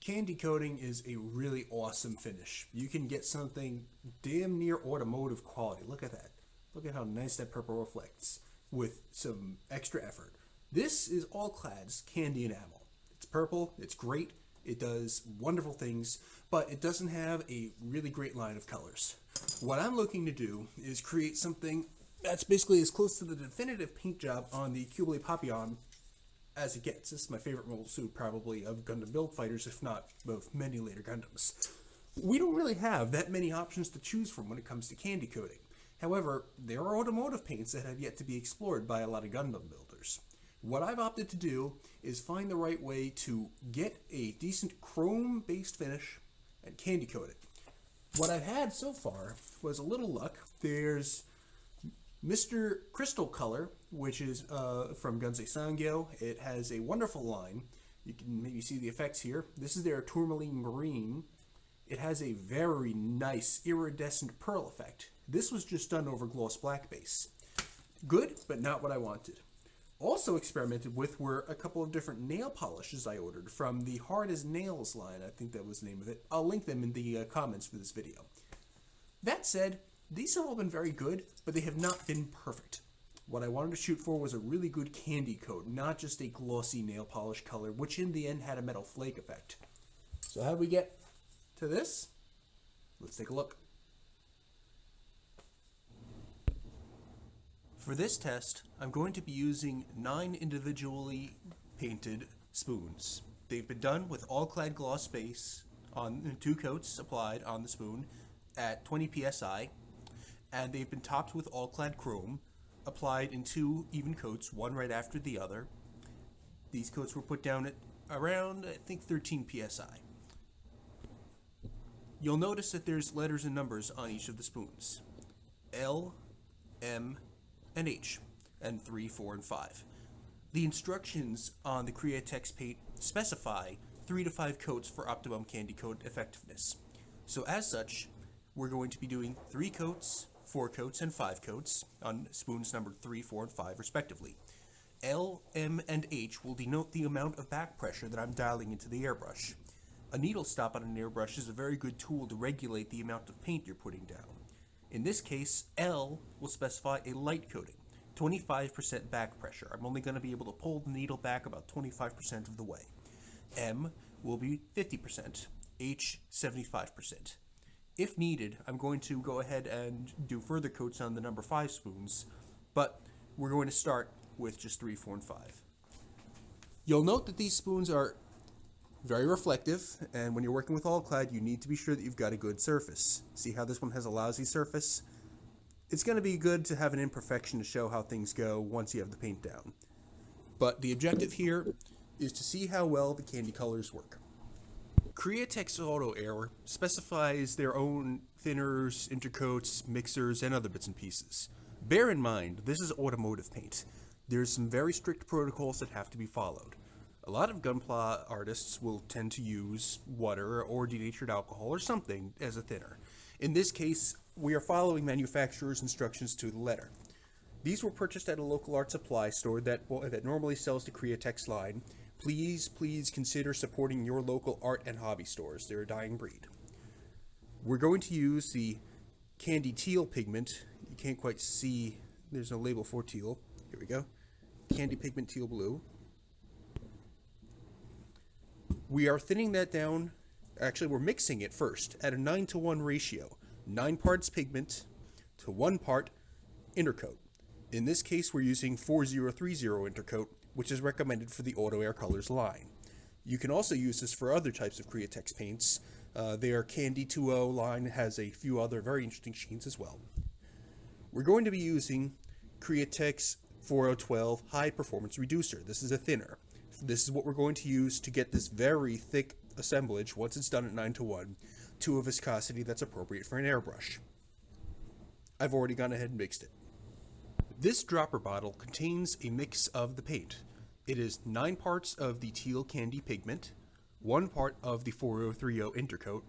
Candy coating is a really awesome finish. You can get something damn near automotive quality. Look at that. Look at how nice that purple reflects with some extra effort. This is All-Clad's candy enamel. It's purple, it's great, it does wonderful things, but it doesn't have a really great line of colors. What I'm looking to do is create something that's basically as close to the definitive paint job on the Cubile Papillon as it gets. This is my favorite mobile suit probably of Gundam build fighters, if not both many later Gundams. We don't really have that many options to choose from when it comes to candy coating. However, there are automotive paints that have yet to be explored by a lot of Gundam builders. What I've opted to do is find the right way to get a decent chrome-based finish and candy coat it. What I've had so far was a little luck. There's Mr. Crystal Color, which is from Gunsei Sangyo. It has a wonderful line. You can maybe see the effects here. This is their Tourmaline Marine. It has a very nice iridescent pearl effect. This was just done over gloss black base. Good, but not what I wanted. Also experimented with were a couple of different nail polishes I ordered from the Hard as Nails line. I think that was the name of it. I'll link them in the comments for this video. That said, these have all been very good, but they have not been perfect. What I wanted to shoot for was a really good candy coat, not just a glossy nail polish color, which in the end had a metal flake effect. So how do we get to this? Let's take a look. For this test, I'm going to be using 9 individually painted spoons. They've been done with All-Clad gloss base on 2 coats applied on the spoon at 20 psi, and they've been topped with All-Clad chrome applied in 2 even coats, one right after the other. These coats were put down at around, I think, 13 psi. You'll notice that there's letters and numbers on each of the spoons. L, M, and H, and 3, 4, and 5. The instructions on the Createx paint specify 3 to 5 coats for optimum candy coat effectiveness. So as such, we're going to be doing 3 coats, 4 coats, and 5 coats on spoons numbered 3, 4, and 5 respectively. L, M, and H will denote the amount of back pressure that I'm dialing into the airbrush. A needle stop on an airbrush is a very good tool to regulate the amount of paint you're putting down. In this case, L will specify a light coating, 25% back pressure. I'm only going to be able to pull the needle back about 25% of the way. M will be 50%, H 75%. If needed, I'm going to go ahead and do further coats on the number 5 spoons, but we're going to start with just 3, 4, and 5. You'll note that these spoons are very reflective, and when you're working with All-Clad, you need to be sure that you've got a good surface. See how this one has a lousy surface? It's going to be good to have an imperfection to show how things go once you have the paint down. But the objective here is to see how well the candy colors work. Createx Auto-Air specifies their own thinners, intercoats, mixers, and other bits and pieces. Bear in mind, this is automotive paint. There's some very strict protocols that have to be followed. A lot of Gunpla artists will tend to use water or denatured alcohol or something as a thinner. In this case, we are following manufacturer's instructions to the letter. These were purchased at a local art supply store that normally sells the Createx line. Please consider supporting your local art and hobby stores. They're a dying breed. We're going to use the Candy Teal pigment. You can't quite see, there's no label for teal. Here we go. Candy Pigment Teal Blue. We are thinning that down, actually we're mixing it first at a 9:1 ratio. 9 parts pigment to 1 part Intercoat. In this case we're using 4030 Intercoat, which is recommended for the Auto-Air Colors line. You can also use this for other types of Createx paints. Their Candy 2.0 line has a few other very interesting sheets as well. We're going to be using Createx 4012 High Performance Reducer. This is a thinner. This is what we're going to use to get this very thick assemblage, once it's done at 9:1, to a viscosity that's appropriate for an airbrush. I've already gone ahead and mixed it. This dropper bottle contains a mix of the paint. It is 9 parts of the Teal Candy Pigment, 1 part of the 4030 Intercoat,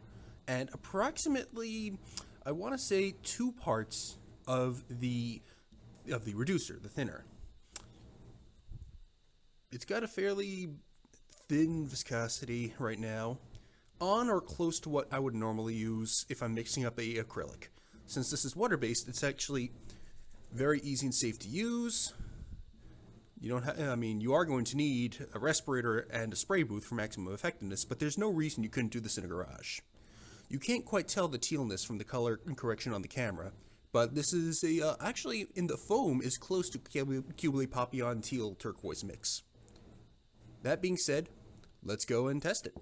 and approximately, I want to say, 2 parts of the reducer, the thinner. It's got a fairly thin viscosity right now. on or close to what I would normally use if I'm mixing up a acrylic. Since this is water-based, it's actually very easy and safe to use. You don't have, I mean, you are going to need a respirator and a spray booth for maximum effectiveness, but there's no reason you couldn't do this in a garage. You can't quite tell the tealness from the color correction on the camera, but this is actually in the foam is close to Cubely Papillon Teal turquoise mix. That being said, let's go and test it.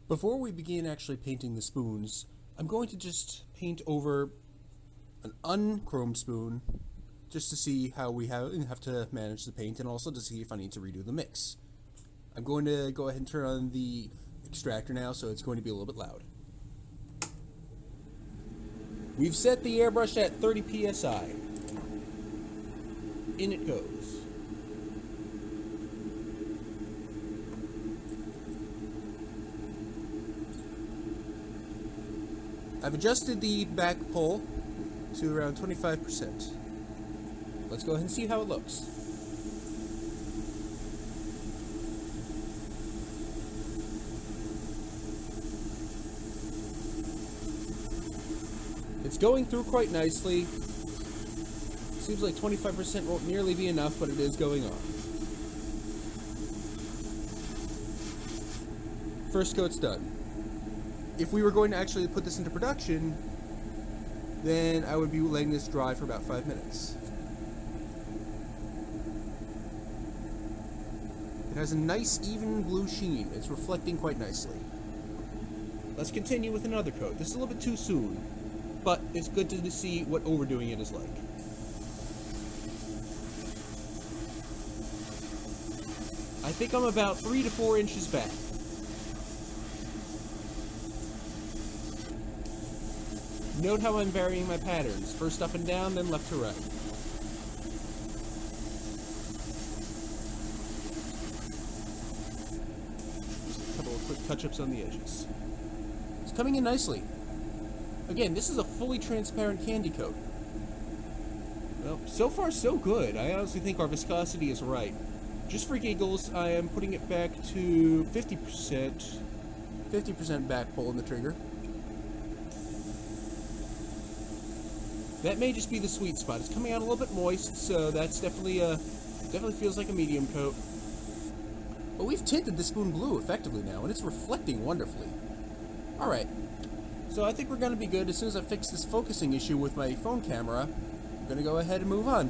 Before we begin actually painting the spoons, I'm going to just paint over an unchromed spoon just to see how we have to manage the paint, and also to see if I need to redo the mix. I'm going to go ahead and turn on the extractor now, so it's going to be a little bit loud. We've set the airbrush at 30 psi. In it goes. I've adjusted the back pull to around 25%. Let's go ahead and see how it looks. It's going through quite nicely. Seems like 25% won't nearly be enough, but it is going on. First coat's done. If we were going to actually put this into production, then I would be letting this dry for about 5 minutes. It has a nice even blue sheen. It's reflecting quite nicely. Let's continue with another coat. This is a little bit too soon, but it's good to see what overdoing it is like. I think I'm about 3 to 4 inches back. Note how I'm varying my patterns. First up and down, then left to right. Just a couple of quick touch-ups on the edges. It's coming in nicely. Again, this is a fully transparent candy coat. Well, so far so good. I honestly think our viscosity is right. Just for giggles, I am putting it back to 50%. 50% back pull in the trigger. That may just be the sweet spot. It's coming out a little bit moist, so that's definitely feels like a medium coat. But we've tinted the spoon blue effectively now, and it's reflecting wonderfully. Alright, so I think we're going to be good. As soon as I fix this focusing issue with my phone camera, I'm going to go ahead and move on.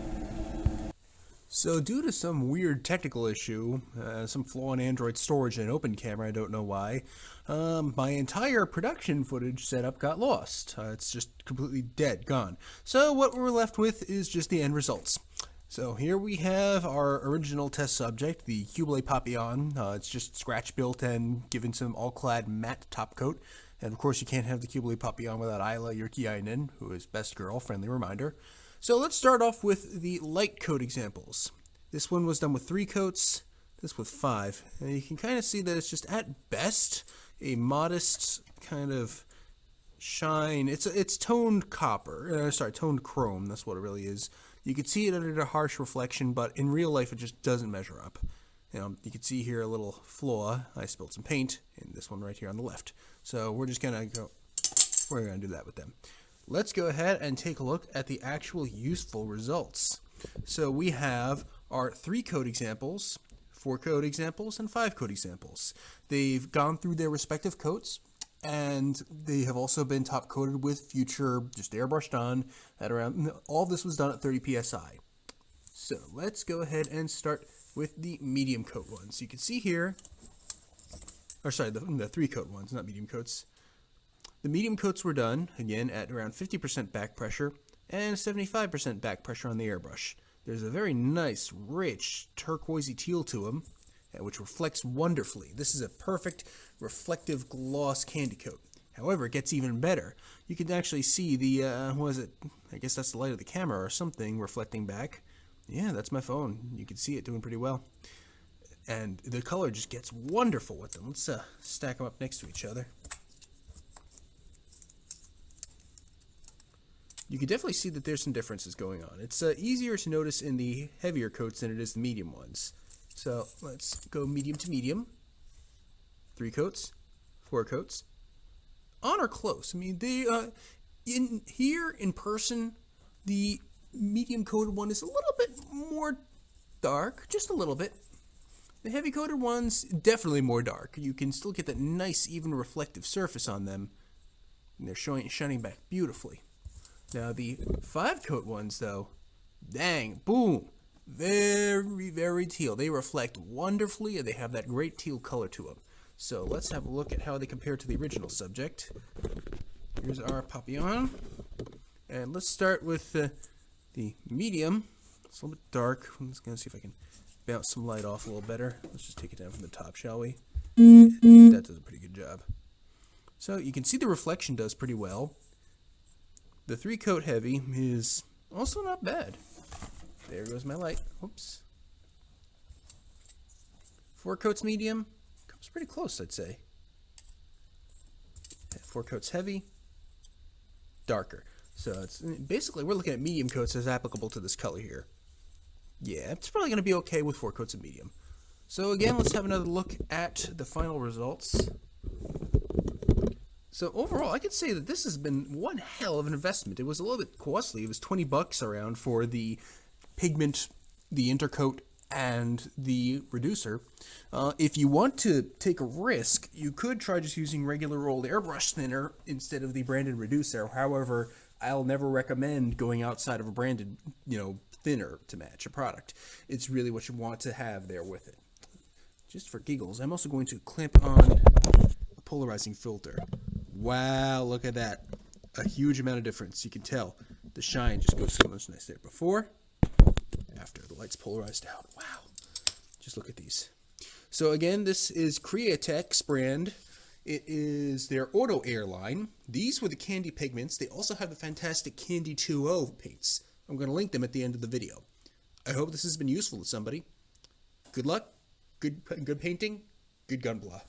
So due to some weird technical issue, some flaw in Android storage and open camera, I don't know why, my entire production footage setup got lost. It's just completely dead, gone. So what we're left with is just the end results. So here we have our original test subject, the Cubely Papillon. It's just scratch built and given some all-clad matte top coat. And of course you can't have the Cubely Papillon without Isla Yurkiainen, who is best girl, friendly reminder. So let's start off with the light coat examples. This one was done with 3 coats, this with 5. And you can kind of see that it's just at best a modest kind of shine. It's toned copper, toned chrome, that's what it really is. You can see it under a harsh reflection, but in real life it just doesn't measure up. You can see here a little flaw. I spilled some paint in this one right here on the left. So we're gonna do that with them. Let's go ahead and take a look at the actual useful results. So we have our 3 coat examples, 4 coat examples, and 5 coat examples. They've gone through their respective coats, and they have also been top coated with future, just airbrushed on at around, all of this was done at 30 psi. So let's go ahead and start with the medium coat ones. You can see here, the 3 coat ones, not medium coats. The medium coats were done, again, at around 50% back pressure and 75% back pressure on the airbrush. There's a very nice, rich, turquoisey teal to them, which reflects wonderfully. This is a perfect reflective gloss candy coat. However, it gets even better. You can actually see the, I guess that's the light of the camera or something reflecting back. Yeah, that's my phone. You can see it doing pretty well. And the color just gets wonderful with them. Let's stack them up next to each other. You can definitely see that there's some differences going on. It's easier to notice in the heavier coats than it is the medium ones. So let's go medium to medium. 3 coats, 4 coats, on or close. I mean, they in person, the medium coated one is a little bit more dark, just a little bit. The heavy coated ones definitely more dark. You can still get that nice even reflective surface on them, and they're shining back beautifully. Now the 5 coat ones though, dang, boom, very, very teal. They reflect wonderfully and they have that great teal color to them. So let's have a look at how they compare to the original subject. Here's our Papillon. And let's start with the medium. It's a little bit dark. I'm just going to see if I can bounce some light off a little better. Let's just take it down from the top, shall we? That does a pretty good job. So you can see the reflection does pretty well. The 3 coat heavy is also not bad. There goes my light. Oops. 4 coats medium comes pretty close, I'd say. 4 coats heavy, darker. So it's basically we're looking at medium coats as applicable to this color here. Yeah, it's probably going to be okay with 4 coats of medium. So again, let's have another look at the final results. So overall, I could say that this has been one hell of an investment. It was a little bit costly. It was $20 around for the pigment, the Intercoat, and the reducer. If you want to take a risk, you could try just using regular old airbrush thinner instead of the branded reducer. However, I'll never recommend going outside of a branded, thinner to match a product. It's really what you want to have there with it. Just for giggles, I'm also going to clamp on a polarizing filter. Wow, look at that. A huge amount of difference. You can tell the shine just goes so much nice there. Before, after the light's polarized out. Wow. Just look at these. So again, this is Createx brand. It is their Auto-Air line. These were the candy pigments. They also have the fantastic Candy 2.0 paints. I'm going to link them at the end of the video. I hope this has been useful to somebody. Good luck, good painting, good Gunpla.